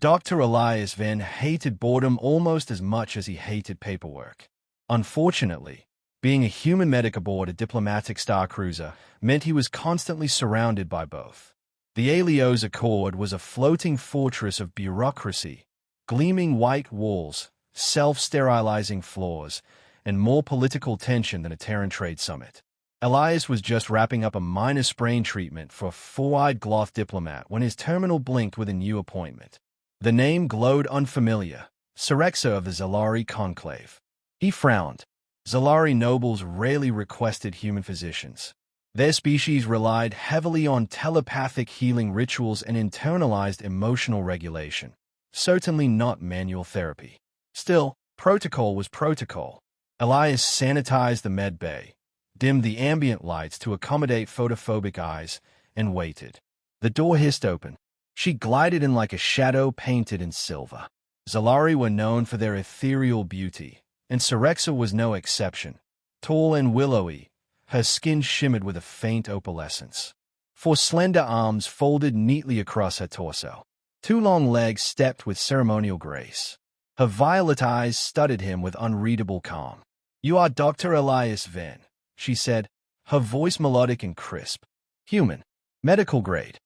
Dr. Elias Venn hated boredom almost as much as he hated paperwork. Unfortunately, being a human medic aboard a diplomatic star cruiser meant he was constantly surrounded by both. The Elios Accord was a floating fortress of bureaucracy, gleaming white walls, self-sterilizing floors, and more political tension than a Terran trade summit. Elias was just wrapping up a minor sprain treatment for a four-eyed Gloth diplomat when his terminal blinked with a new appointment. The name glowed unfamiliar, Serexa of the Zelari conclave. He frowned. Zelari nobles rarely requested human physicians. Their species relied heavily on telepathic healing rituals and internalized emotional regulation. Certainly not manual therapy. Still, protocol was protocol. Elias sanitized the med bay, dimmed the ambient lights to accommodate photophobic eyes, and waited. The door hissed open. She glided in like a shadow painted in silver. Zelari were known for their ethereal beauty, and Serexa was no exception. Tall and willowy, her skin shimmered with a faint opalescence. Four slender arms folded neatly across her torso. Two long legs stepped with ceremonial grace. Her violet eyes studied him with unreadable calm. "You are Dr. Elias Venn," she said, her voice melodic and crisp. "Human. Medical grade."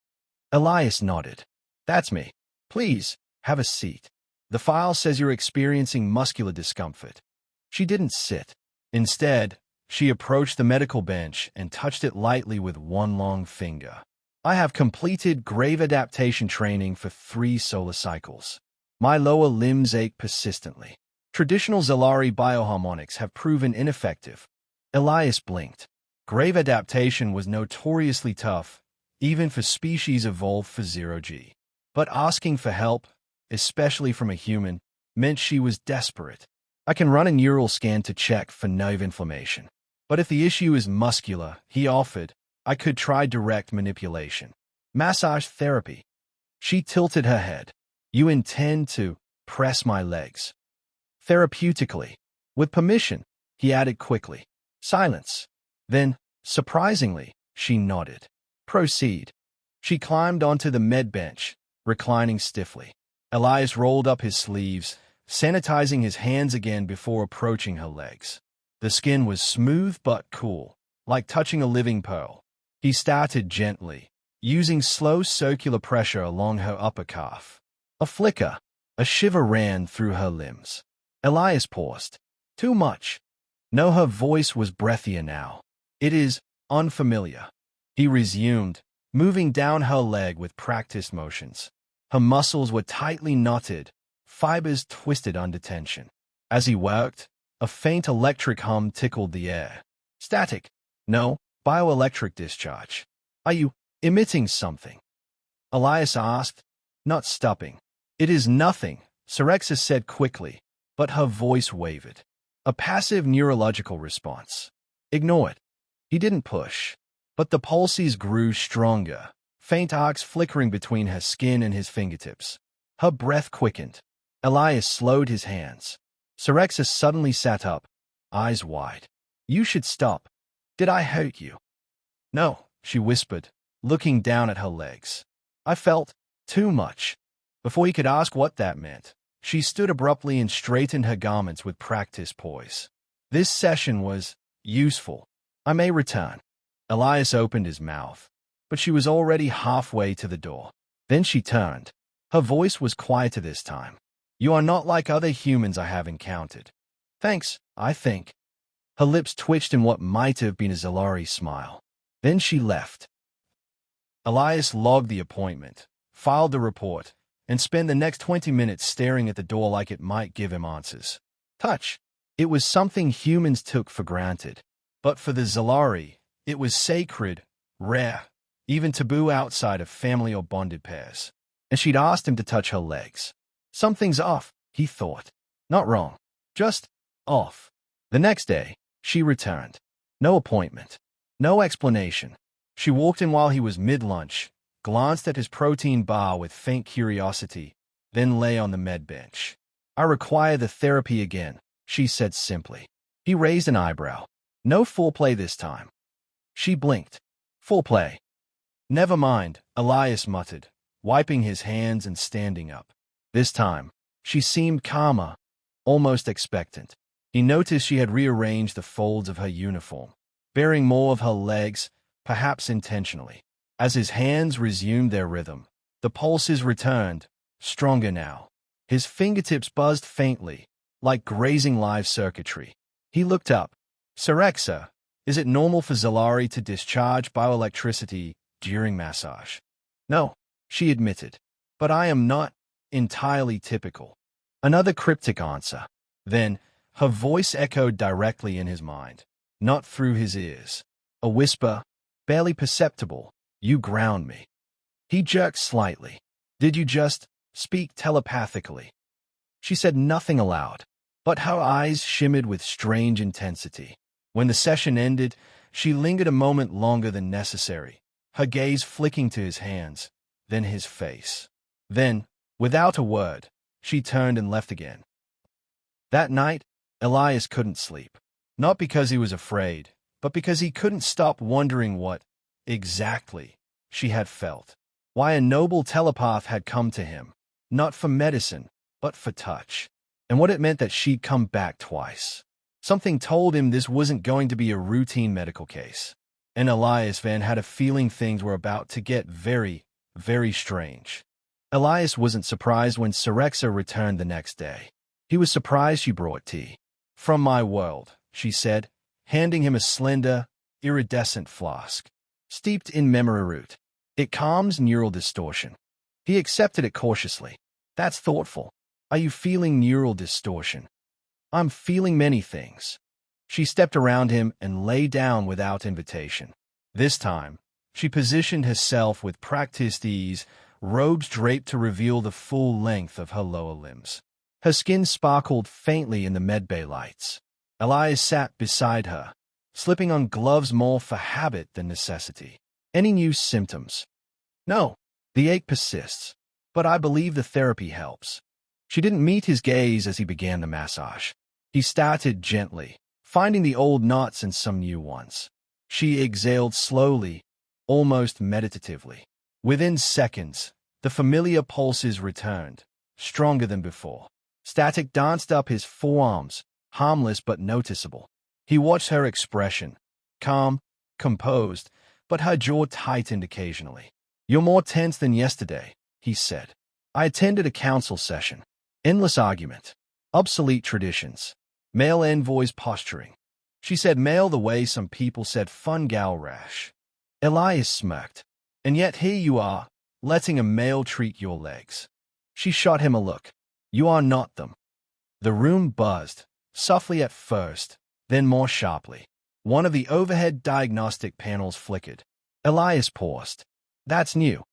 Elias nodded. "That's me. Please, have a seat. The file says you're experiencing muscular discomfort." She didn't sit. Instead, she approached the medical bench and touched it lightly with one long finger. "I have completed grave adaptation training for 3 solar cycles. My lower limbs ache persistently. Traditional Zelari bioharmonics have proven ineffective." Elias blinked. Grave adaptation was notoriously tough, even for species evolved for zero-G. But asking for help, especially from a human, meant she was desperate. "I can run a neural scan to check for nerve inflammation. But if the issue is muscular," he offered, "I could try direct manipulation. Massage therapy." She tilted her head. "You intend to press my legs?" "Therapeutically. With permission," he added quickly. Silence. Then, surprisingly, she nodded. "Proceed." She climbed onto the med bench, reclining stiffly. Elias rolled up his sleeves, sanitizing his hands again before approaching her legs. The skin was smooth but cool, like touching a living pearl. He started gently, using slow circular pressure along her upper calf. A flicker, a shiver ran through her limbs. Elias paused. "Too much." No, her voice was breathier now. "It is unfamiliar." He resumed, moving down her leg with practiced motions. Her muscles were tightly knotted, fibers twisted under tension. As he worked, a faint electric hum tickled the air. "Static. No, bioelectric discharge. Are you emitting something?" Elias asked, not stopping. "It is nothing," Serexa said quickly, but her voice wavered. "A passive neurological response. Ignore it." He didn't push, but the pulses grew stronger, faint arcs flickering between her skin and his fingertips. Her breath quickened. Elias slowed his hands. Serexa suddenly sat up, eyes wide. "You should stop. Did I hurt you?" "No," she whispered, looking down at her legs. "I felt too much." Before he could ask what that meant, she stood abruptly and straightened her garments with practiced poise. "This session was useful. I may return." Elias opened his mouth, but she was already halfway to the door. Then she turned. Her voice was quieter this time. "You are not like other humans I have encountered." "Thanks, I think." Her lips twitched in what might have been a Zelari smile. Then she left. Elias logged the appointment, filed the report, and spent the next 20 minutes staring at the door like it might give him answers. Touch. It was something humans took for granted. But for the Zelari, it was sacred, rare, even taboo outside of family or bonded pairs. And she'd asked him to touch her legs. Something's off, he thought. Not wrong. Just off. The next day, she returned. No appointment. No explanation. She walked in while he was mid-lunch, glanced at his protein bar with faint curiosity, then lay on the med bench. "I require the therapy again," she said simply. He raised an eyebrow. "No foreplay this time." She blinked. "Foreplay." "Never mind," Elias muttered, wiping his hands and standing up. This time, she seemed calmer, almost expectant. He noticed she had rearranged the folds of her uniform, bearing more of her legs, perhaps intentionally. As his hands resumed their rhythm, the pulses returned, stronger now. His fingertips buzzed faintly, like grazing live circuitry. He looked up. Serexa, is it normal for Zelari to discharge bioelectricity during massage? No, she admitted. But I am not entirely typical. Another cryptic answer. Then, her voice echoed directly in his mind, not through his ears. A whisper, barely perceptible. You ground me. He jerked slightly. Did you just speak telepathically? She said nothing aloud, but her eyes shimmered with strange intensity. When the session ended, she lingered a moment longer than necessary, her gaze flicking to his hands, then his face. Then, without a word, she turned and left again. That night, Elias couldn't sleep. Not because he was afraid, but because he couldn't stop wondering what, exactly, she had felt. Why a noble telepath had come to him, not for medicine, but for touch. And what it meant that she'd come back twice. Something told him this wasn't going to be a routine medical case. And Elias Venn had a feeling things were about to get very, very strange. Elias wasn't surprised when Serexa returned the next day. He was surprised she brought tea. From my world, she said, handing him a slender, iridescent flask, steeped in memory root. It calms neural distortion. He accepted it cautiously. That's thoughtful. Are you feeling neural distortion? I'm feeling many things. She stepped around him and lay down without invitation. This time, she positioned herself with practiced ease, robes draped to reveal the full length of her lower limbs. Her skin sparkled faintly in the medbay lights. Elias sat beside her, slipping on gloves more for habit than necessity. Any new symptoms? No. The ache persists, but I believe the therapy helps. She didn't meet his gaze as he began the massage. He started gently, finding the old knots and some new ones. She exhaled slowly, almost meditatively. Within seconds, the familiar pulses returned, stronger than before. Static danced up his forearms, harmless but noticeable. He watched her expression, calm, composed, but her jaw tightened occasionally. You're more tense than yesterday, he said. I attended a council session. Endless argument. Obsolete traditions. Male envoys posturing. She said male the way some people said fun gal rash. Elias smirked. And yet here you are, letting a male treat your legs. She shot him a look. You are not them. The room buzzed, softly at first, then more sharply. One of the overhead diagnostic panels flickered. Elias paused. That's new.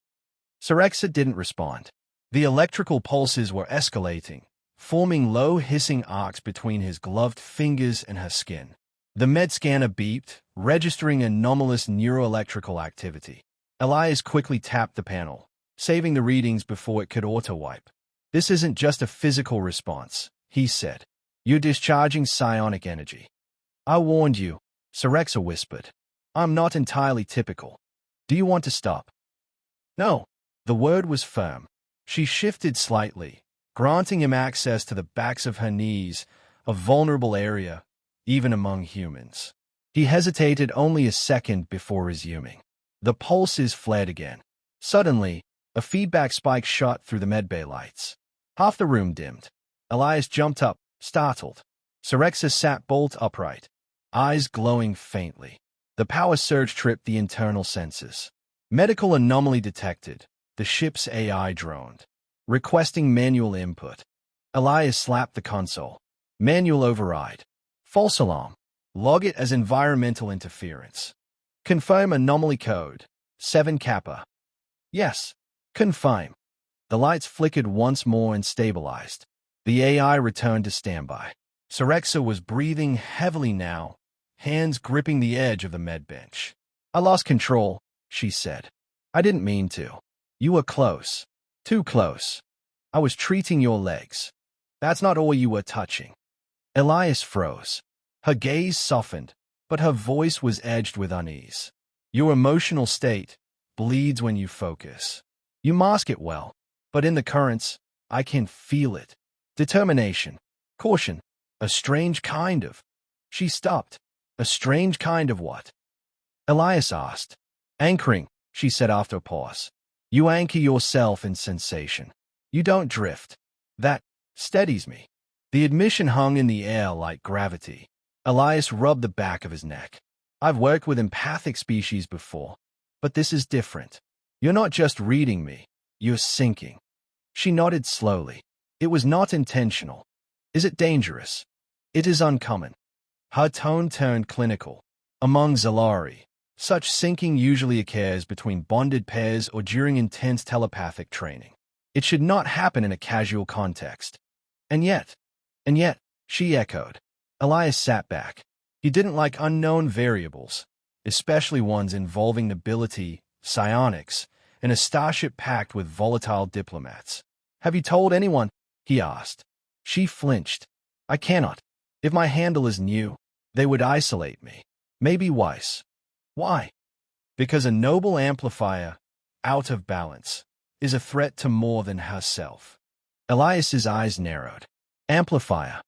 Serexa didn't respond. The electrical pulses were escalating, forming low hissing arcs between his gloved fingers and her skin. The med scanner beeped, registering anomalous neuroelectrical activity. Elias quickly tapped the panel, saving the readings before it could auto-wipe. This isn't just a physical response, he said. You're discharging psionic energy. I warned you, Serexa whispered. I'm not entirely typical. Do you want to stop? No. The word was firm. She shifted slightly, granting him access to the backs of her knees, a vulnerable area, even among humans. He hesitated only a second before resuming. The pulses flared again. Suddenly, a feedback spike shot through the medbay lights. Half the room dimmed. Elias jumped up, startled. Serexa sat bolt upright, eyes glowing faintly. The power surge tripped the internal senses. Medical anomaly detected. The ship's AI droned, requesting manual input. Elias slapped the console. Manual override. False alarm. Log it as environmental interference. Confirm anomaly code. 7 Kappa. Yes. Confirm. The lights flickered once more and stabilized. The AI returned to standby. Serexa was breathing heavily now, hands gripping the edge of the med bench. I lost control, she said. I didn't mean to. You were close. Too close. I was treating your legs. That's not all you were touching. Elias froze. Her gaze softened, but her voice was edged with unease. Your emotional state bleeds when you focus. You mask it well, but in the currents, I can feel it. Determination. Caution. A strange kind of. She stopped. A strange kind of what? Elias asked. Anchoring, she said after a pause. You anchor yourself in sensation. You don't drift. That steadies me. The admission hung in the air like gravity. Elias rubbed the back of his neck. I've worked with empathic species before, but this is different. You're not just reading me, you're sinking. She nodded slowly. It was not intentional. Is it dangerous? It is uncommon. Her tone turned clinical. Among Zelari, such sinking usually occurs between bonded pairs or during intense telepathic training. It should not happen in a casual context. And yet, she echoed. Elias sat back. He didn't like unknown variables, especially ones involving nobility, psionics, and a starship packed with volatile diplomats. Have you told anyone? He asked. She flinched. I cannot. If my handle is new, they would isolate me. Maybe Weiss. Why? Because a noble amplifier, out of balance, is a threat to more than herself. Elias's eyes narrowed. Amplifier.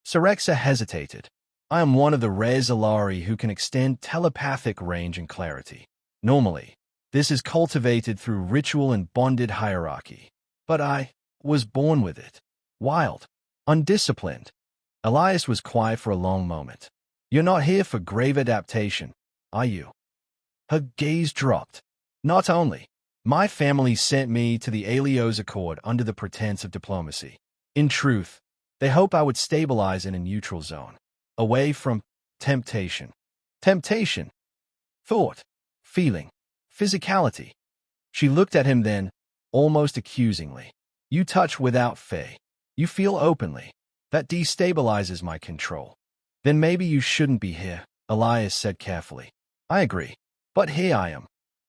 Serexa hesitated. I am one of the rare Zelari who can extend telepathic range and clarity. Normally, this is cultivated through ritual and bonded hierarchy. But I was born with it. Wild. Undisciplined. Elias was quiet for a long moment. You're not here for grave adaptation, are you? Her gaze dropped. Not only. My family sent me to the Elias Accord under the pretense of diplomacy. In truth, they hope I would stabilize in a neutral zone, away from temptation. Temptation. Thought. Feeling. Physicality. She looked at him then, almost accusingly. You touch without fey. You feel openly. That destabilizes my control. Then maybe you shouldn't be here, Elias said carefully. I agree. But here I am.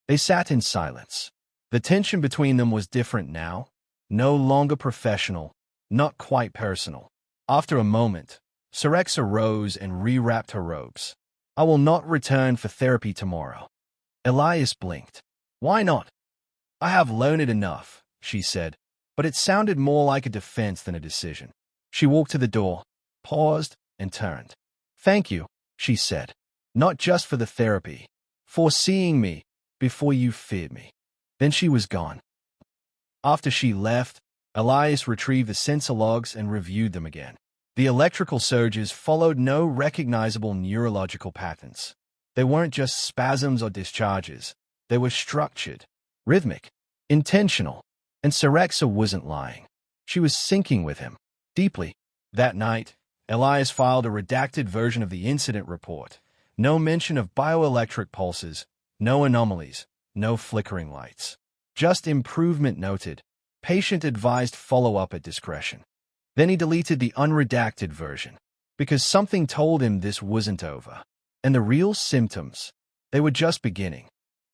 They sat in silence. The tension between them was different now, no longer professional, not quite personal. After a moment, Serexa rose and rewrapped her robes. I will not return for therapy tomorrow. Elias blinked. Why not? I have learned enough, she said, but it sounded more like a defense than a decision. She walked to the door, paused, and turned. Thank you, she said, not just for the therapy, for seeing me before you feared me. Then she was gone. After she left, Elias retrieved the sensor logs and reviewed them again. The electrical surges followed no recognizable neurological patterns. They weren't just spasms or discharges. They were structured, rhythmic, intentional. And Serexa wasn't lying. She was sinking with him, deeply. That night, Elias filed a redacted version of the incident report. No mention of bioelectric pulses, no anomalies, no flickering lights. Just improvement noted. Patient advised follow-up at discretion. Then he deleted the unredacted version, because something told him this wasn't over. And the real symptoms, they were just beginning.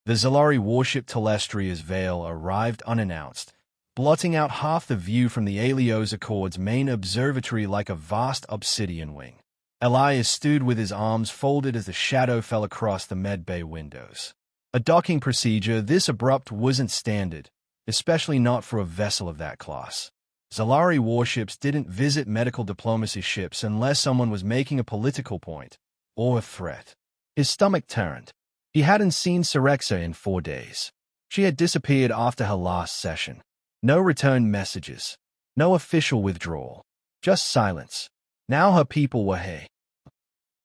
The Zelari warship Telestria's Veil arrived unannounced, blotting out half the view from the Elias Accord's main observatory like a vast obsidian wing. Elias stood with his arms folded as the shadow fell across the medbay windows. A docking procedure this abrupt wasn't standard, especially not for a vessel of that class. Zelari warships didn't visit medical diplomacy ships unless someone was making a political point or a threat. His stomach turned. He hadn't seen Serexa in 4 days. She had disappeared after her last session. No return messages. No official withdrawal. Just silence. Now her people were here.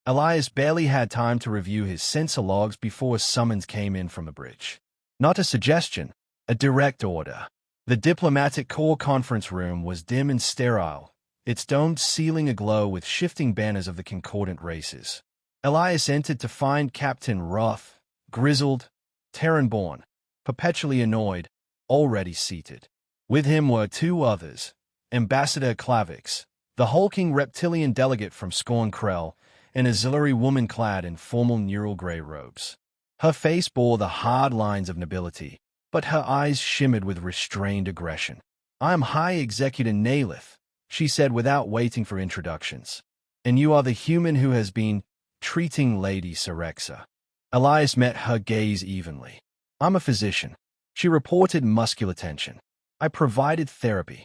Elias barely had time to review his sensor logs before a summons came in from the bridge. Not a suggestion, a direct order. The diplomatic corps conference room was dim and sterile, its domed ceiling aglow with shifting banners of the concordant races. Elias entered to find Captain Roth, grizzled, Terran-born, perpetually annoyed, already seated. With him were 2 others, Ambassador Klavix, the hulking reptilian delegate from Scorn Krell, and a Zelari woman clad in formal neural gray robes. Her face bore the hard lines of nobility, but her eyes shimmered with restrained aggression. I am High Executive Nalith, she said without waiting for introductions. And you are the human who has been treating Lady Serexa. Elias met her gaze evenly. I'm a physician. She reported muscular tension. I provided therapy.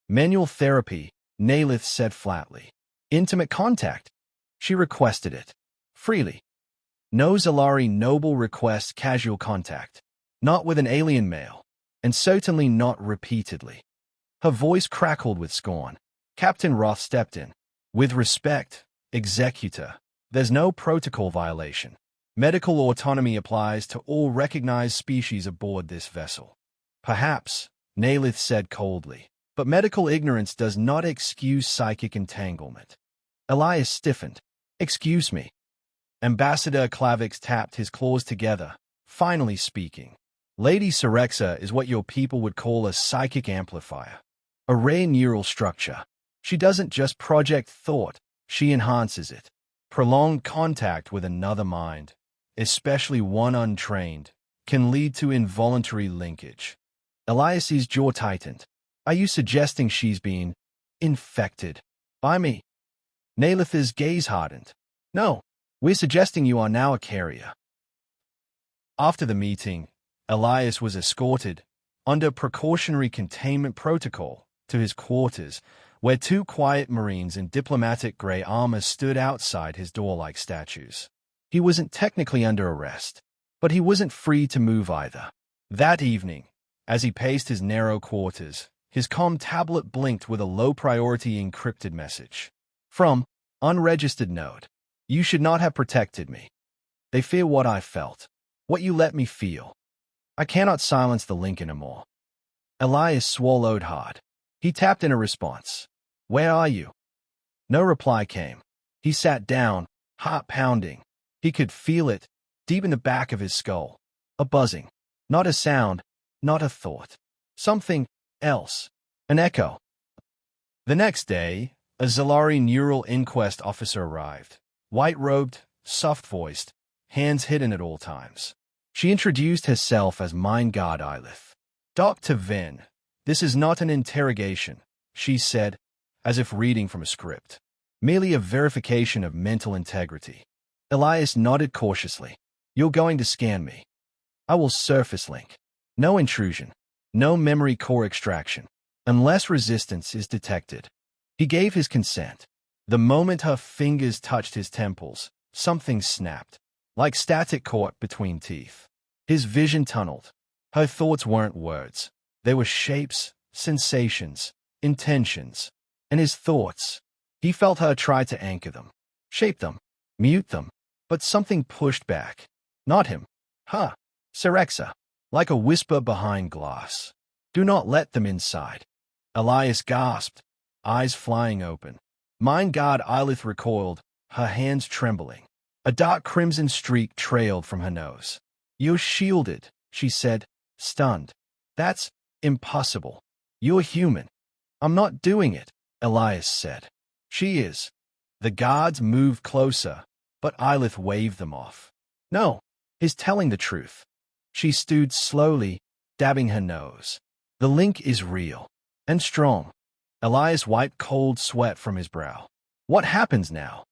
Manual therapy, Nalith said flatly. Intimate contact. She requested it. Freely. No Zelari noble requests casual contact. Not with an alien male. And certainly not repeatedly. Her voice crackled with scorn. Captain Roth stepped in. With respect, Executor, there's no protocol violation. Medical autonomy applies to all recognized species aboard this vessel. Perhaps, Nalith said coldly, but medical ignorance does not excuse psychic entanglement. Elias stiffened. Excuse me. Ambassador Clavix tapped his claws together, finally speaking. Lady Serexa is what your people would call a psychic amplifier. A rare neural structure. She doesn't just project thought, she enhances it. Prolonged contact with another mind, especially one untrained, can lead to involuntary linkage. Elias's jaw tightened. Are you suggesting she's been infected by me? Nalith's gaze hardened. No, we're suggesting you are now a carrier. After the meeting, Elias was escorted, under precautionary containment protocol, to his quarters, where two quiet Marines in diplomatic gray armor stood outside his door like statues. He wasn't technically under arrest, but he wasn't free to move either. That evening, as he paced his narrow quarters, his comm tablet blinked with a low-priority encrypted message. From, unregistered node. You should not have protected me. They fear what I felt, what you let me feel. I cannot silence the link anymore. Elias swallowed hard. He tapped in a response. Where are you? No reply came. He sat down, heart pounding. He could feel it, deep in the back of his skull. A buzzing. Not a sound, not a thought. Something else. An echo. The next day, a Zelari neural inquest officer arrived. White-robed, soft-voiced, hands hidden at all times. She introduced herself as Mind Guard Elias. Dr. Venn, this is not an interrogation, she said, as if reading from a script. Merely a verification of mental integrity. Elias nodded cautiously. You're going to scan me. I will surface link. No intrusion. No memory core extraction. Unless resistance is detected. He gave his consent. The moment her fingers touched his temples, something snapped, like static caught between teeth. His vision tunneled. Her thoughts weren't words. They were shapes, sensations, intentions. And his thoughts. He felt her try to anchor them, shape them, mute them. But something pushed back. Not him. Her. Serexa. Like a whisper behind glass. Do not let them inside. Elias gasped, eyes flying open. Mind Guard Elias recoiled, her hands trembling. A dark crimson streak trailed from her nose. You're shielded, she said, stunned. That's impossible. You're human. I'm not doing it, Elias said. She is. The guards moved closer, but Elias waved them off. No, he's telling the truth. She stood slowly, dabbing her nose. The link is real. And strong. Elias wiped cold sweat from his brow. What happens now?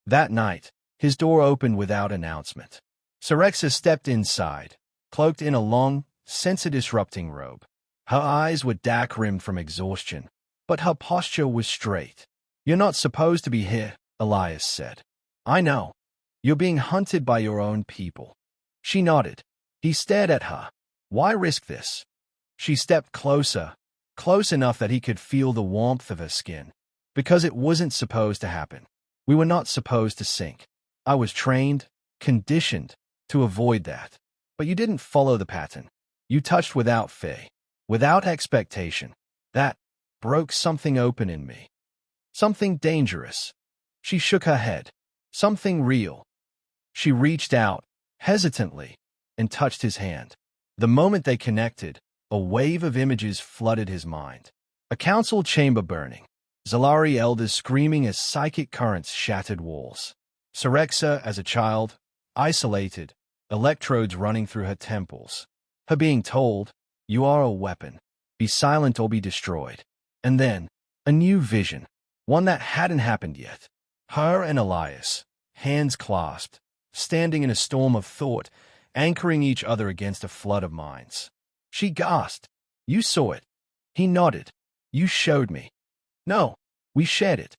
That night, his door opened without announcement. Serexa stepped inside, cloaked in a long, sensor-disrupting robe. Her eyes were dark-rimmed from exhaustion, but her posture was straight. You're not supposed to be here, Elias said. I know. You're being hunted by your own people. She nodded. He stared at her. Why risk this? She stepped closer, close enough that he could feel the warmth of her skin. Because it wasn't supposed to happen. We were not supposed to sink. I was trained, conditioned, to avoid that. But you didn't follow the pattern. You touched without fear, without expectation. That broke something open in me. Something dangerous. She shook her head. Something real. She reached out, hesitantly, and touched his hand. The moment they connected, a wave of images flooded his mind. A council chamber burning. Zelari elders screaming as psychic currents shattered walls. Serexa as a child, isolated, electrodes running through her temples. Her being told, you are a weapon. Be silent or be destroyed. And then, a new vision. One that hadn't happened yet. Her and Elias, hands clasped, standing in a storm of thought, anchoring each other against a flood of minds. She gasped. You saw it. He nodded. You showed me. No, we shared it.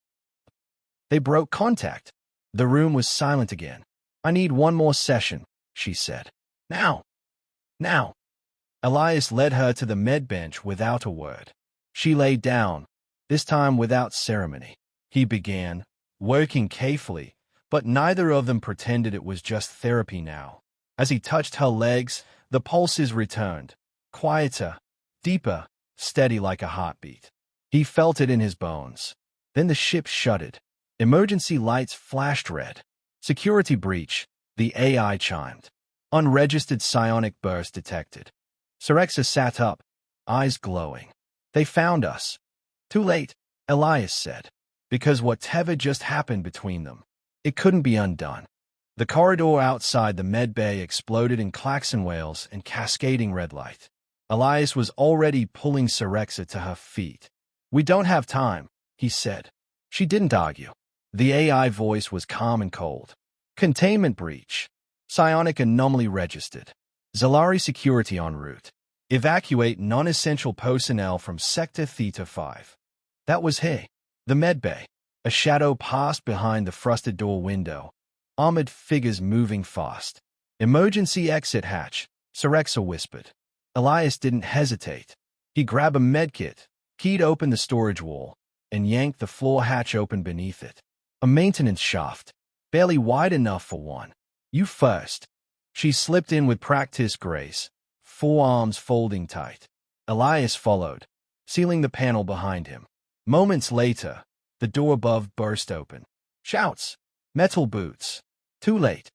They broke contact. The room was silent again. I need one more session, she said. Now. Now. Elias led her to the med bench without a word. She lay down, this time without ceremony. He began, working carefully, but neither of them pretended it was just therapy now. As he touched her legs, the pulses returned, quieter, deeper, steady like a heartbeat. He felt it in his bones. Then the ship shuddered. Emergency lights flashed red. Security breach, the AI chimed. Unregistered psionic burst detected. Serexa sat up, eyes glowing. They found us. Too late, Elias said, because whatever just happened between them, it couldn't be undone. The corridor outside the med bay exploded in klaxon wails and cascading red light. Elias was already pulling Serexa to her feet. We don't have time, he said. She didn't argue. The AI voice was calm and cold. Containment breach. Psionic anomaly registered. Zelari security en route. Evacuate non-essential personnel from Sector Theta 5. That was he. The med bay. A shadow passed behind the frosted door window. Armored figures moving fast. Emergency exit hatch, Serexa whispered. Elias didn't hesitate. He grabbed a medkit, keyed open the storage wall, and yanked the floor hatch open beneath it. A maintenance shaft, barely wide enough for one. You first. She slipped in with practiced grace, forearms folding tight. Elias followed, sealing the panel behind him. Moments later, the door above burst open. Shouts. Metal boots. Too late.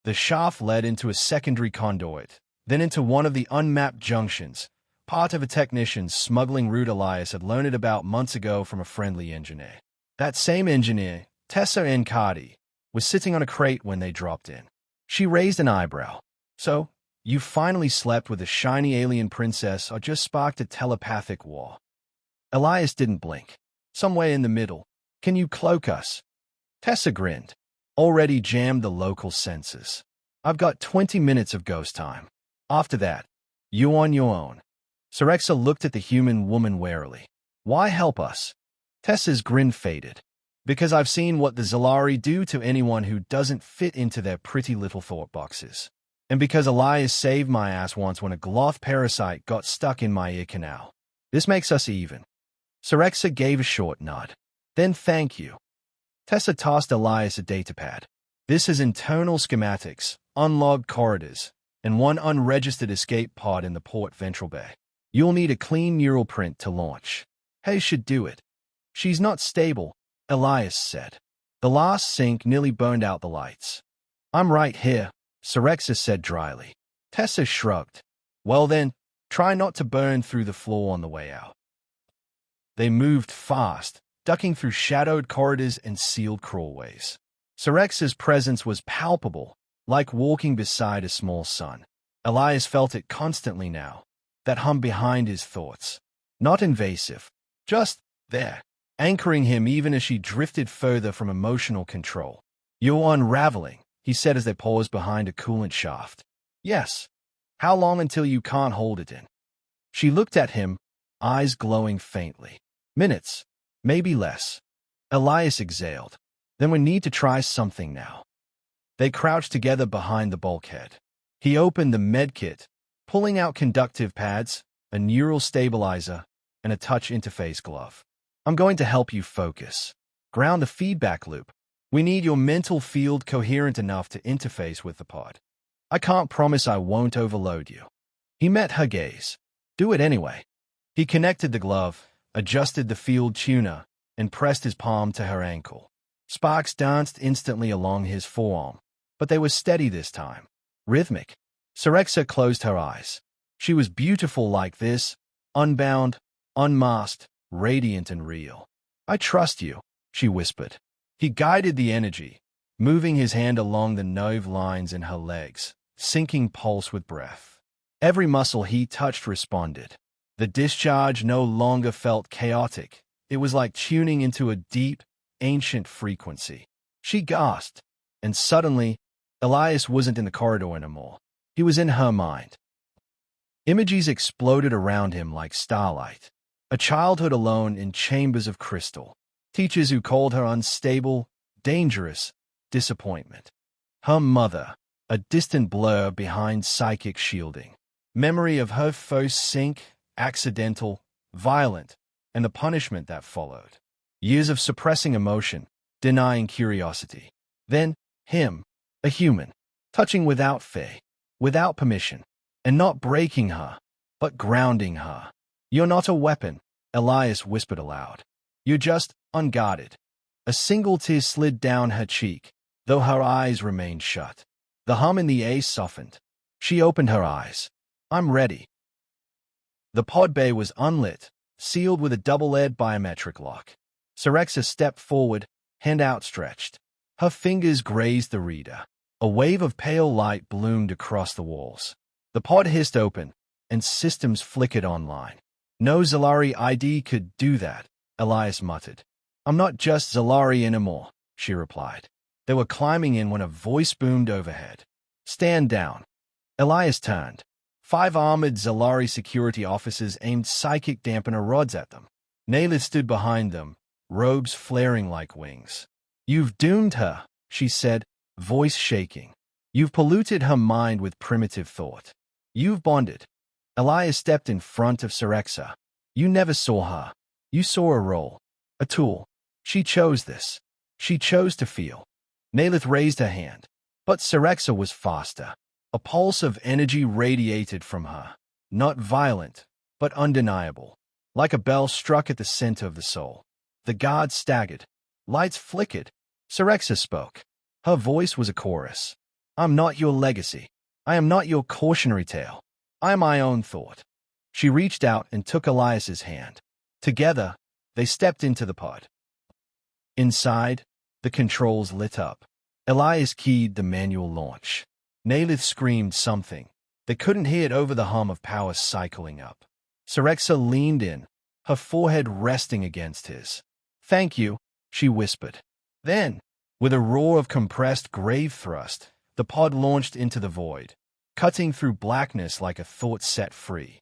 The shaft led into a secondary conduit, then into one of the unmapped junctions, part of a technician's smuggling route Elias had learned about months ago from a friendly engineer. That same engineer, Tessa Encardi, was sitting on a crate when they dropped in. She raised an eyebrow. So, you finally slept with a shiny alien princess or just sparked a telepathic war? Elias didn't blink. Somewhere in the middle. Can you cloak us? Tessa grinned. Already jammed the local sensors. I've got 20 minutes of ghost time. After that, you on your own. Serexa looked at the human woman warily. Why help us? Tessa's grin faded. Because I've seen what the Zelari do to anyone who doesn't fit into their pretty little thought boxes. And because Elias saved my ass once when a gloth parasite got stuck in my ear canal. This makes us even. Serexa gave a short nod. Then thank you. Tessa tossed Elias a datapad. This is internal schematics, unlogged corridors, and one unregistered escape pod in the port ventral bay. You'll need a clean neural print to launch. Hay should do it. She's not stable, Elias said. The last sync nearly burned out the lights. I'm right here, Serexa said dryly. Tessa shrugged. Well then, try not to burn through the floor on the way out. They moved fast, ducking through shadowed corridors and sealed crawlways. Serexa's presence was palpable, like walking beside a small sun. Elias felt it constantly now, that hum behind his thoughts. Not invasive, just there, anchoring him even as she drifted further from emotional control. You're unraveling, he said as they paused behind a coolant shaft. Yes. How long until you can't hold it in? She looked at him, eyes glowing faintly. Minutes. Maybe less. Elias exhaled. Then we need to try something now. They crouched together behind the bulkhead. He opened the medkit, pulling out conductive pads, a neural stabilizer, and a touch interface glove. I'm going to help you focus. Ground the feedback loop. We need your mental field coherent enough to interface with the pod. I can't promise I won't overload you. He met her gaze. Do it anyway. He connected the glove, adjusted the field tuner, and pressed his palm to her ankle. Sparks danced instantly along his forearm, but they were steady this time. Rhythmic. Serexa closed her eyes. She was beautiful like this, unbound, unmasked, radiant and real. I trust you, she whispered. He guided the energy, moving his hand along the nerve lines in her legs, syncing pulse with breath. Every muscle he touched responded. The discharge no longer felt chaotic. It was like tuning into a deep, ancient frequency. She gasped, and suddenly, Elias wasn't in the corridor anymore. He was in her mind. Images exploded around him like starlight. A childhood alone in chambers of crystal. Teachers who called her unstable, dangerous, disappointment. Her mother, a distant blur behind psychic shielding. Memory of her first sink, accidental, violent, and the punishment that followed. Years of suppressing emotion, denying curiosity. Then, him, a human, touching without fee, without permission, and not breaking her, but grounding her. You're not a weapon, Elias whispered aloud. You're just unguarded. A single tear slid down her cheek, though her eyes remained shut. The hum in the air softened. She opened her eyes. I'm ready. The pod bay was unlit, sealed with a double-edged biometric lock. Serexa stepped forward, hand outstretched. Her fingers grazed the reader. A wave of pale light bloomed across the walls. The pod hissed open, and systems flickered online. No Zelari ID could do that, Elias muttered. I'm not just Zelari anymore, she replied. They were climbing in when a voice boomed overhead. Stand down. Elias turned. 5 armored Zelari security officers aimed psychic dampener rods at them. Nayla stood behind them, robes flaring like wings. You've doomed her, she said, voice shaking. You've polluted her mind with primitive thought. You've bonded. Elias stepped in front of Serexa. You never saw her. You saw a role. A tool. She chose this. She chose to feel. Nayla raised her hand. But Serexa was faster. A pulse of energy radiated from her. Not violent, but undeniable. Like a bell struck at the center of the soul. The guards staggered. Lights flickered. Serexa spoke. Her voice was a chorus. I'm not your legacy. I am not your cautionary tale. I am my own thought. She reached out and took Elias's hand. Together, they stepped into the pod. Inside, the controls lit up. Elias keyed the manual launch. Nalith screamed something. They couldn't hear it over the hum of power cycling up. Serexa leaned in, her forehead resting against his. Thank you, she whispered. Then, with a roar of compressed grave thrust, the pod launched into the void, cutting through blackness like a thought set free.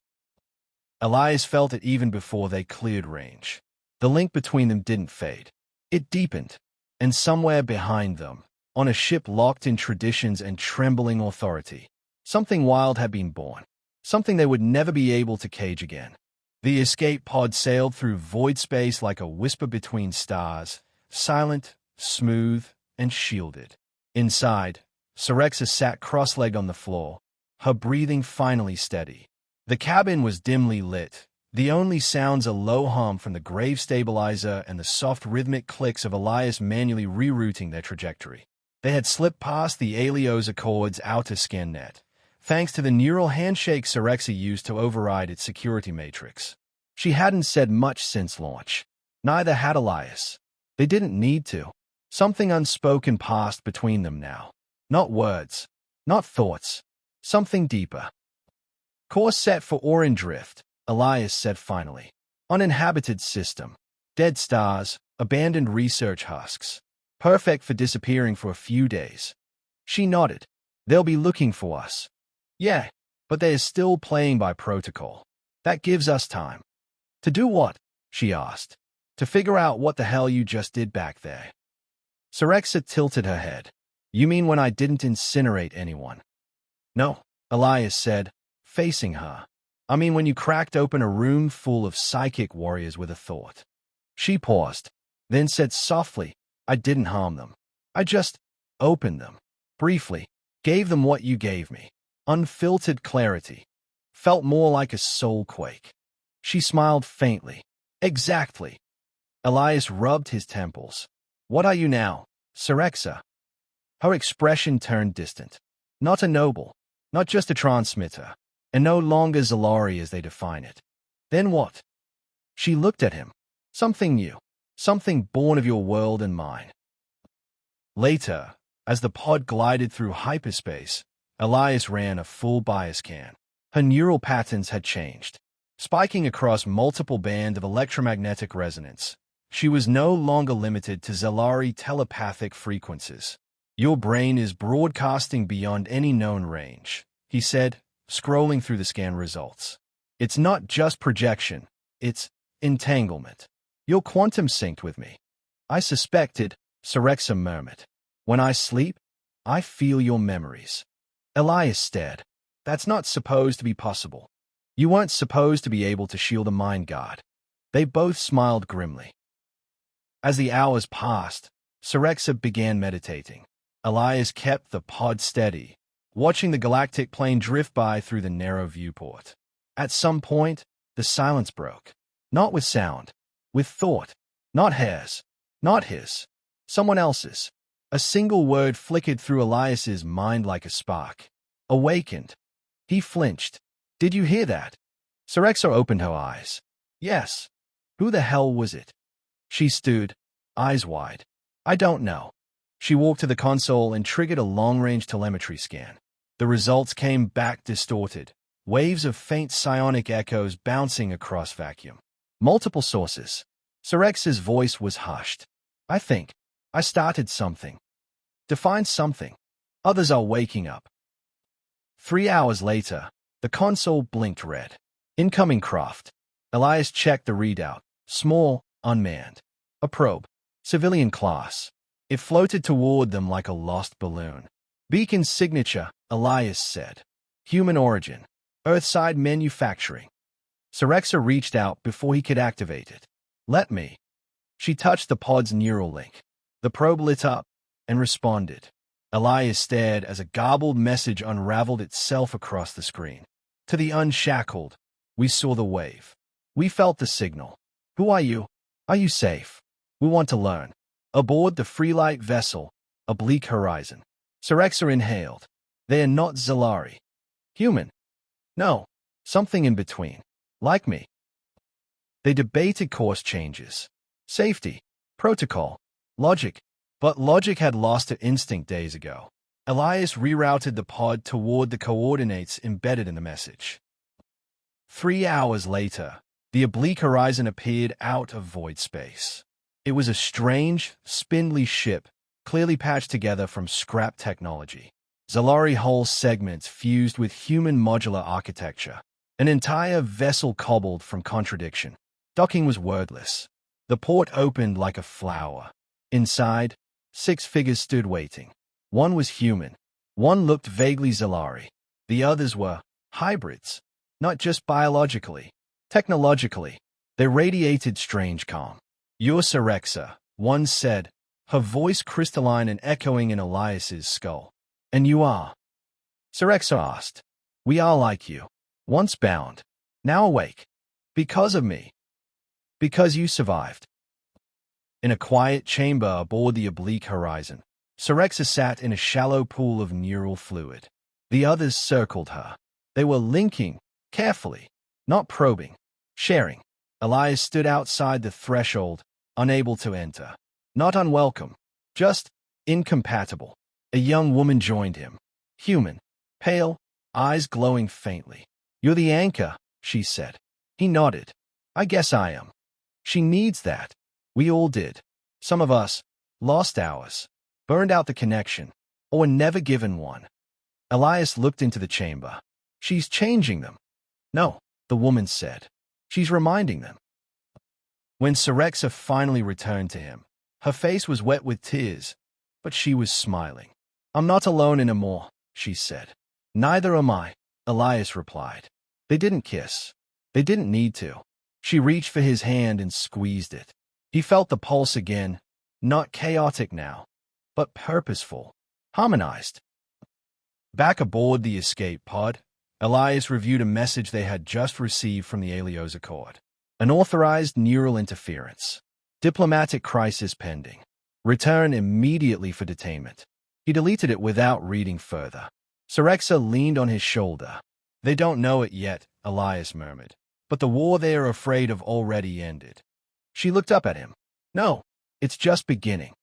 Elias felt it even before they cleared range. The link between them didn't fade. It deepened, and somewhere behind them, on a ship locked in traditions and trembling authority, something wild had been born, something they would never be able to cage again. The escape pod sailed through void space like a whisper between stars, silent, smooth, and shielded. Inside, Serexa sat cross-legged on the floor, her breathing finally steady. The cabin was dimly lit, the only sounds a low hum from the grave stabilizer and the soft rhythmic clicks of Elias manually rerouting their trajectory. They had slipped past the Alios Accord's outer scan net, thanks to the neural handshake Serexa used to override its security matrix. She hadn't said much since launch. Neither had Elias. They didn't need to. Something unspoken passed between them now. Not words, not thoughts, something deeper. Course set for Orange Rift, Elias said finally. Uninhabited system. Dead stars, abandoned research husks. Perfect for disappearing for a few days. She nodded. They'll be looking for us. Yeah, but they are still playing by protocol. That gives us time. To do what? She asked. To figure out what the hell you just did back there. Serexa tilted her head. You mean when I didn't incinerate anyone? No, Elias said, facing her. I mean when you cracked open a room full of psychic warriors with a thought. She paused, then said softly, I didn't harm them. I just opened them. Briefly, gave them what you gave me. Unfiltered clarity. Felt more like a soul quake. She smiled faintly. Exactly. Elias rubbed his temples. What are you now, Serexa? Her expression turned distant. Not a noble, not just a transmitter, and no longer Zelari as they define it. Then what? She looked at him. Something new, something born of your world and mine. Later, as the pod glided through hyperspace, Elias ran a full bias scan. Her neural patterns had changed, spiking across multiple bands of electromagnetic resonance. She was no longer limited to Zelari telepathic frequencies. Your brain is broadcasting beyond any known range, he said, scrolling through the scan results. It's not just projection, it's entanglement. You're quantum synced with me. I suspected, Serexa murmured. When I sleep, I feel your memories. Elias stared. That's not supposed to be possible. You weren't supposed to be able to shield a mind guard. They both smiled grimly. As the hours passed, Serexa began meditating. Elias kept the pod steady, watching the galactic plane drift by through the narrow viewport. At some point, the silence broke. Not with sound, with thought. Not hers, not his, someone else's. A single word flickered through Elias's mind like a spark. Awakened. He flinched. Did you hear that? Serexa opened her eyes. Yes. Who the hell was it? She stood, eyes wide. I don't know. She walked to the console and triggered a long-range telemetry scan. The results came back distorted, waves of faint psionic echoes bouncing across vacuum. Multiple sources. Serexa's voice was hushed. I think I started something. Define something. Others are waking up. 3 hours later, the console blinked red. Incoming craft. Elias checked the readout. Small, unmanned. A probe. Civilian class. It floated toward them like a lost balloon. Beacon signature, Elias said. Human origin. Earthside manufacturing. Serexa reached out before he could activate it. Let me. She touched the pod's neural link. The probe lit up and responded. Elias stared as a garbled message unraveled itself across the screen. To the unshackled, we saw the wave. We felt the signal. Who are you? Are you safe? We want to learn. Aboard the Freelight vessel, Oblique Horizon. Serexa inhaled. They are not Zelari. Human. No. Something in between. Like me. They debated course changes. Safety. Protocol. Logic. But logic had lost its instinct days ago. Elias rerouted the pod toward the coordinates embedded in the message. 3 hours later, the Oblique Horizon appeared out of void space. It was a strange, spindly ship, clearly patched together from scrap technology. Zelari hull segments fused with human modular architecture. An entire vessel cobbled from contradiction. Docking was wordless. The port opened like a flower. Inside, 6 figures stood waiting. One was human. One looked vaguely Zelari. The others were hybrids. Not just biologically. Technologically. They radiated strange calm. You're Serexa, one said, her voice crystalline and echoing in Elias's skull. And you are? Serexa asked. We are like you. Once bound. Now awake. Because of me. Because you survived. In a quiet chamber aboard the Oblique Horizon, Serexa sat in a shallow pool of neural fluid. The others circled her. They were linking, carefully, not probing, sharing. Elias stood outside the threshold, unable to enter. Not unwelcome, just incompatible. A young woman joined him. Human, pale, eyes glowing faintly. You're the anchor, she said. He nodded. I guess I am. She needs that. We all did. Some of us lost ours, burned out the connection, or were never given one. Elias looked into the chamber. She's changing them. No, the woman said. She's reminding them. When Serexa finally returned to him, her face was wet with tears, but she was smiling. I'm not alone anymore, she said. Neither am I, Elias replied. They didn't kiss. They didn't need to. She reached for his hand and squeezed it. He felt the pulse again, not chaotic now, but purposeful, harmonized. Back aboard the escape pod, Elias reviewed a message they had just received from the Helios Accord. Unauthorized neural interference. Diplomatic crisis pending. Return immediately for detainment. He deleted it without reading further. Serexa leaned on his shoulder. They don't know it yet, Elias murmured, but the war they are afraid of already ended. She looked up at him. No, it's just beginning.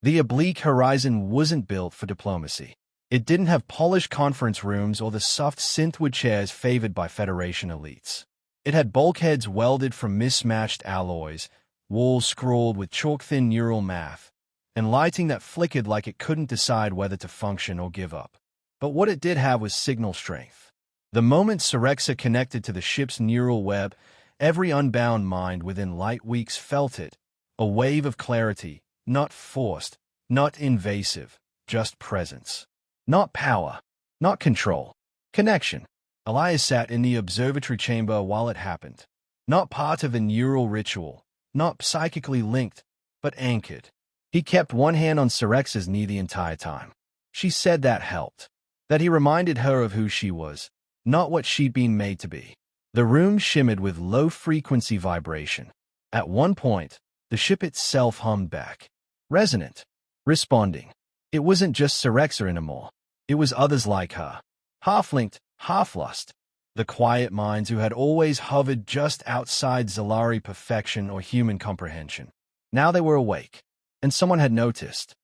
The Oblique Horizon wasn't built for diplomacy. It didn't have polished conference rooms or the soft synthwood chairs favored by Federation elites. It had bulkheads welded from mismatched alloys, walls scrawled with chalk-thin neural math, and lighting that flickered like it couldn't decide whether to function or give up. But what it did have was signal strength. The moment Serexa connected to the ship's neural web, Every unbound mind within light weeks felt it, a wave of clarity, not forced, not invasive, just presence. Not power, not control. Connection. Elias sat in the observatory chamber while it happened. Not part of a neural ritual, not psychically linked, but anchored. He kept one hand on Serexa's knee the entire time. She said that helped. That he reminded her of who she was, not what she'd been made to be. The room shimmered with low-frequency vibration. At one point, the ship itself hummed back. Resonant. Responding. It wasn't just Serexa anymore. It was others like her. Half-linked, half-lost. The quiet minds who had always hovered just outside Zelari perfection or human comprehension. Now they were awake, and someone had noticed.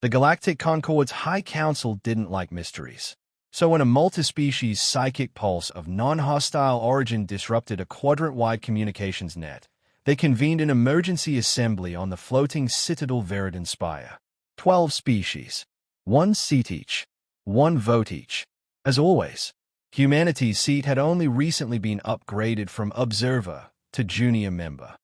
The Galactic Concord's High Council didn't like mysteries. So when a multispecies psychic pulse of non-hostile origin disrupted a quadrant-wide communications net, they convened an emergency assembly on the floating Citadel Veridan Spire. 12 species. 1 seat each. 1 vote each. As always, humanity's seat had only recently been upgraded from observer to junior member.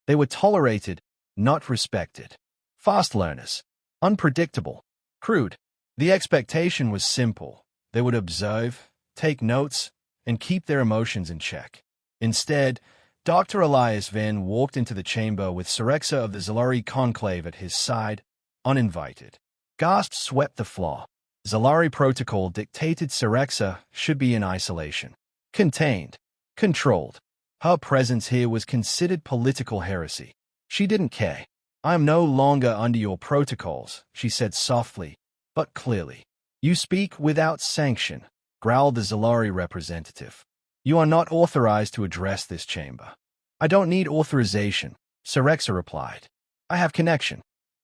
They were tolerated, not respected. Fast learners. Unpredictable. Crude. The expectation was simple. They would observe, take notes, and keep their emotions in check. Instead, Dr. Elias Venn walked into the chamber with Serexa of the Zelari conclave at his side, uninvited. Gasps swept the floor. Zelari protocol dictated Serexa should be in isolation. Contained. Controlled. Her presence here was considered political heresy. She didn't care. "I am no longer under your protocols," she said softly, but clearly. "You speak without sanction," growled the Zelari representative. "You are not authorized to address this chamber." "I don't need authorization," Serexa replied. "I have connection."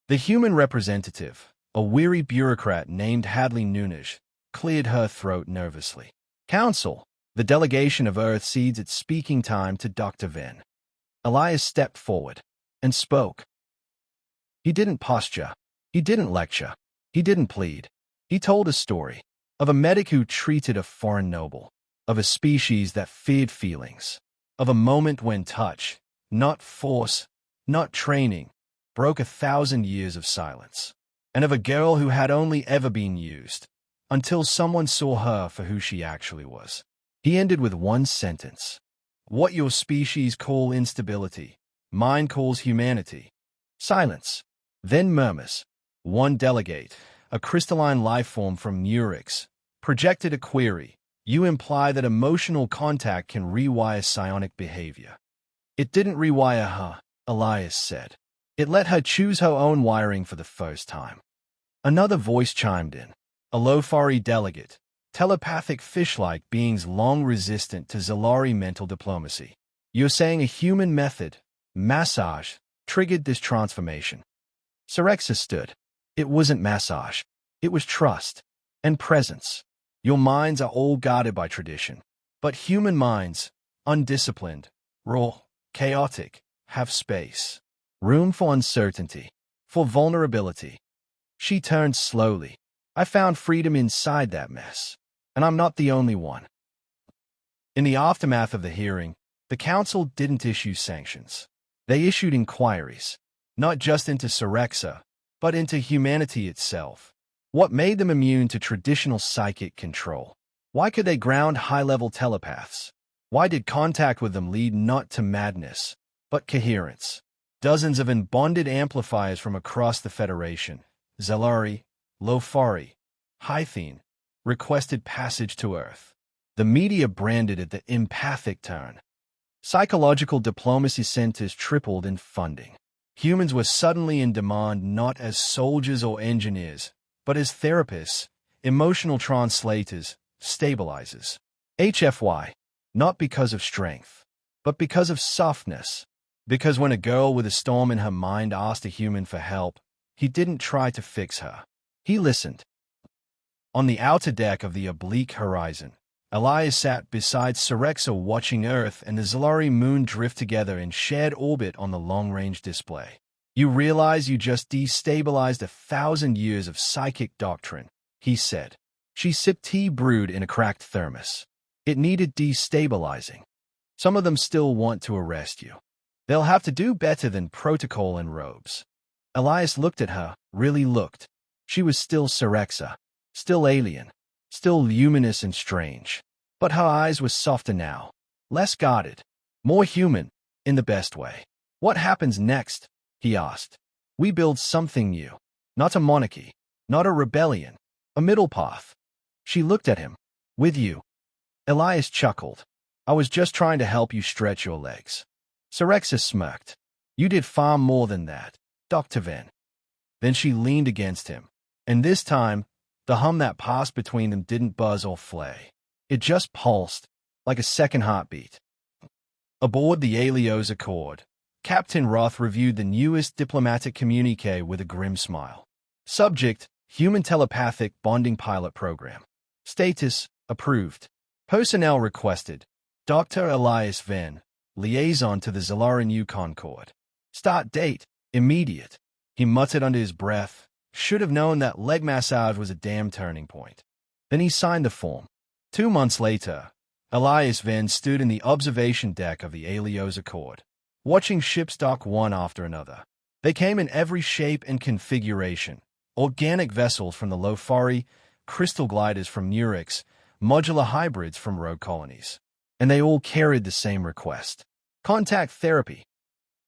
The human representative, a weary bureaucrat named Hadley Nunes, cleared her throat nervously. "Council." The delegation of Earth cedes its speaking time to Dr. Venn. Elias stepped forward and spoke. He didn't posture. He didn't lecture. He didn't plead. He told a story of a medic who treated a foreign noble, of a species that feared feelings, of a moment when touch, not force, not training, broke 1,000 years of silence, and of a girl who had only ever been used, until someone saw her for who she actually was. He ended with one sentence. "What your species call instability, mine calls humanity." Silence. Then murmurs. One delegate, a crystalline lifeform from Neurix, projected a query. "You imply that emotional contact can rewire psionic behavior." "It didn't rewire her," Elias said. "It let her choose her own wiring for the first time." Another voice chimed in. A Lofari delegate, telepathic fish-like beings long resistant to Zelari mental diplomacy. "You're saying a human method, massage, triggered this transformation." Serexa stood. "It wasn't massage. It was trust and presence. Your minds are all guarded by tradition. But human minds, undisciplined, raw, chaotic, have space. Room for uncertainty, for vulnerability." She turned slowly. "I found freedom inside that mess. And I'm not the only one." In the aftermath of the hearing, the council didn't issue sanctions. They issued inquiries, not just into Serexa, but into humanity itself. What made them immune to traditional psychic control? Why could they ground high-level telepaths? Why did contact with them lead not to madness, but coherence? Dozens of unbonded amplifiers from across the Federation, Zelari, Lofari, Hythene, requested passage to Earth. The media branded it the empathic turn. Psychological diplomacy centers tripled in funding. Humans were suddenly in demand not as soldiers or engineers, but as therapists, emotional translators, stabilizers. HFY, not because of strength, but because of softness. Because when a girl with a storm in her mind asked a human for help, he didn't try to fix her. He listened. On the outer deck of the oblique horizon, Elias sat beside Serexa watching Earth and the Zelari moon drift together in shared orbit on the long-range display. "You realize you just destabilized 1,000 years of psychic doctrine," he said. She sipped tea brewed in a cracked thermos. "It needed destabilizing." Some of them still want to arrest you. They'll have to do better than protocol and robes. Elias looked at her, really looked. She was still Serexa, still alien, still luminous and strange. But her eyes were softer now, less guarded, more human, in the best way. What happens next? He asked. We build something new. Not a monarchy, not a rebellion, a middle path. She looked at him. With you. Elias chuckled. I was just trying to help you stretch your legs. Serexa smirked. You did far more than that, Dr. Venn. Then she leaned against him. And this time, the hum that passed between them didn't buzz or flay. It just pulsed, like a second heartbeat. Aboard the Elias Accord, Captain Roth reviewed the newest diplomatic communique with a grim smile. Subject, Human Telepathic Bonding Pilot Program. Status, approved. Personnel requested. Dr. Elias Venn, liaison to the Zelari New Concord. Start date, immediate. He muttered under his breath. Should have known that leg massage was a damn turning point. Then he signed the form. 2 months later, Elias Venn stood in the observation deck of the Elias Accord, watching ships dock one after another. They came in every shape and configuration. Organic vessels from the Lofari, crystal gliders from Murex, modular hybrids from rogue colonies. And they all carried the same request. Contact therapy.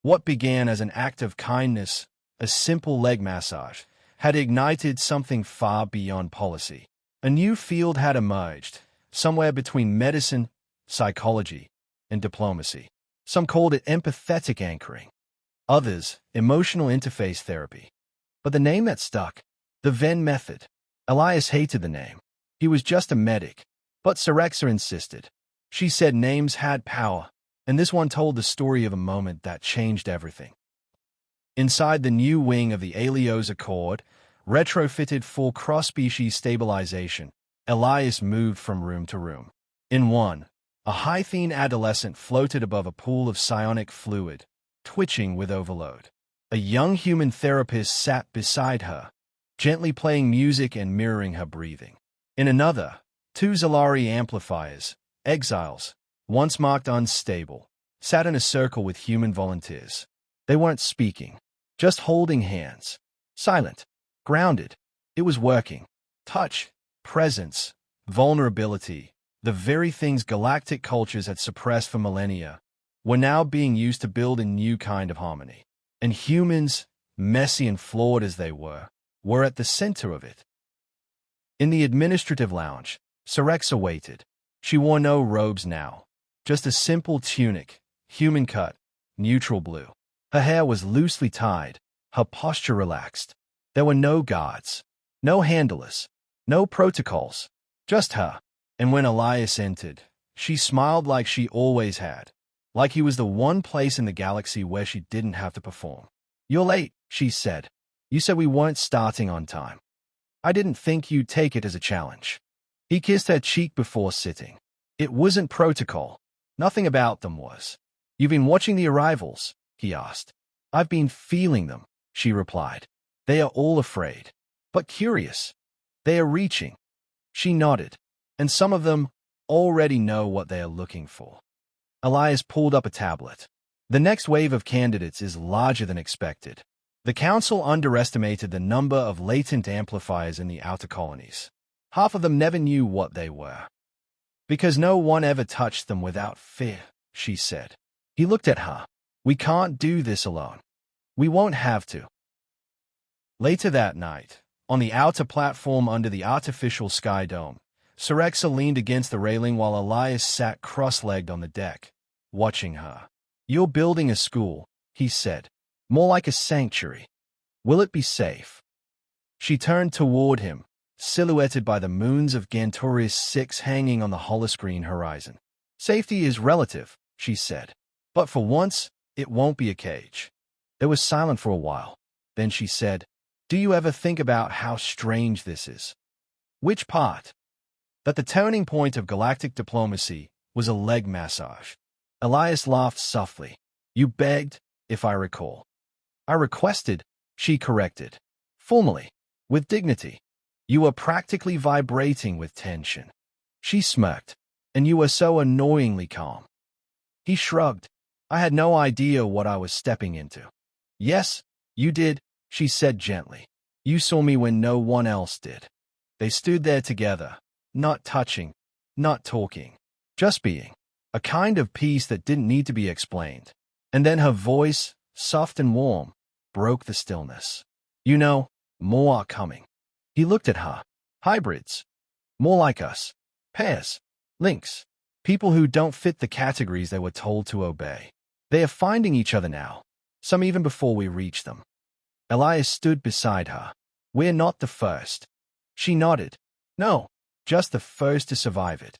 What began as an act of kindness, a simple leg massage, had ignited something far beyond policy. A new field had emerged, somewhere between medicine, psychology, and diplomacy. Some called it empathetic anchoring. Others, emotional interface therapy. But the name that stuck, the Venn Method. Elias hated the name. He was just a medic. But Serexa insisted. She said names had power, and this one told the story of a moment that changed everything. Inside the new wing of the Elias Accord, retrofitted for cross-species stabilization, Elias moved from room to room. In one, a Hythene adolescent floated above a pool of psionic fluid, twitching with overload. A young human therapist sat beside her, gently playing music and mirroring her breathing. In another, 2 Zelari amplifiers, exiles, once marked unstable, sat in a circle with human volunteers. They weren't speaking, just holding hands. Silent, grounded. It was working. Touch, presence, vulnerability, the very things galactic cultures had suppressed for millennia, were now being used to build a new kind of harmony. And humans, messy and flawed as they were at the center of it. In the administrative lounge, Serexa waited. She wore no robes now, just a simple tunic, human cut, neutral blue. Her hair was loosely tied, her posture relaxed. There were no guards, no handlers, no protocols, just her. And when Elias entered, she smiled like she always had, like he was the one place in the galaxy where she didn't have to perform. You're late, she said. You said we weren't starting on time. I didn't think you'd take it as a challenge. He kissed her cheek before sitting. It wasn't protocol. Nothing about them was. You've been watching the arrivals? He asked. I've been feeling them, she replied. They are all afraid, but curious. They are reaching. She nodded. And some of them already know what they are looking for. Elias pulled up a tablet. The next wave of candidates is larger than expected. The council underestimated the number of latent amplifiers in the outer colonies. Half of them never knew what they were. Because no one ever touched them without fear, she said. He looked at her. We can't do this alone. We won't have to. Later that night, on the outer platform under the artificial sky dome, Serexa leaned against the railing while Elias sat cross-legged on the deck, watching her. You're building a school, he said. More like a sanctuary. Will it be safe? She turned toward him, silhouetted by the moons of Gantorius 6 hanging on the holoscreen horizon. Safety is relative, she said. But for once, it won't be a cage. They were silent for a while. Then she said, Do you ever think about how strange this is? Which part? That the turning point of galactic diplomacy was a leg massage. Elias laughed softly. You begged, if I recall. I requested, she corrected. Formally, with dignity. You were practically vibrating with tension. She smirked. And you were so annoyingly calm. He shrugged. I had no idea what I was stepping into. Yes, you did, she said gently. You saw me when no one else did. They stood there together, not touching, not talking, just being. A kind of peace that didn't need to be explained. And then her voice, soft and warm, broke the stillness. You know, more are coming. He looked at her. Hybrids. More like us. Pairs. Links. People who don't fit the categories they were told to obey. They are finding each other now. Some even before we reach them. Elias stood beside her. We're not the first. She nodded. No, just the first to survive it.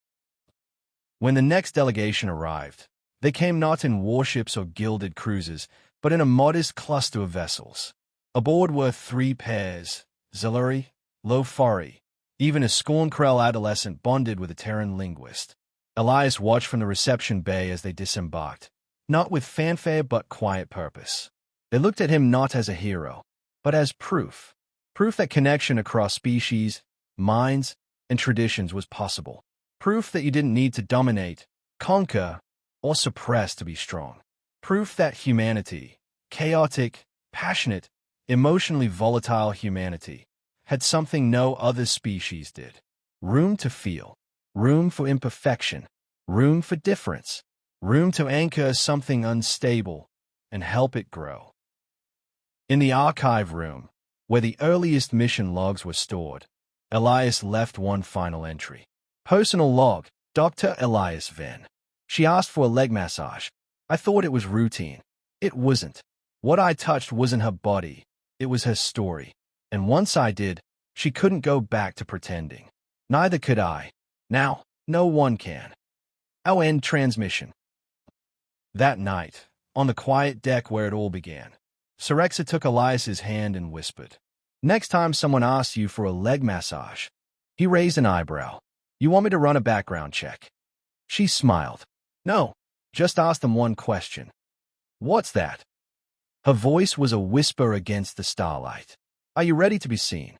When the next delegation arrived, they came not in warships or gilded cruisers, but in a modest cluster of vessels. Aboard were 3 pairs, Zelari, Lofari, even a Scornkrell adolescent bonded with a Terran linguist. Elias watched from the reception bay as they disembarked, not with fanfare but quiet purpose. They looked at him not as a hero, but as proof. Proof that connection across species, minds, and traditions was possible. Proof that you didn't need to dominate, conquer, or suppress to be strong. Proof that humanity, chaotic, passionate, emotionally volatile humanity, had something no other species did. Room to feel, room for imperfection, room for difference, room to anchor something unstable and help it grow. In the archive room, where the earliest mission logs were stored, Elias left one final entry. Personal log, Dr. Elias Venn. She asked for a leg massage. I thought it was routine. It wasn't. What I touched wasn't her body. It was her story. And once I did, she couldn't go back to pretending. Neither could I. Now, no one can. I'll end transmission. That night, on the quiet deck where it all began, Serexa took Elias's hand and whispered, "Next time someone asks you for a leg massage." He raised an eyebrow. "You want me to run a background check?" She smiled. "No, just ask them one question." "What's that?" Her voice was a whisper against the starlight. "Are you ready to be seen?"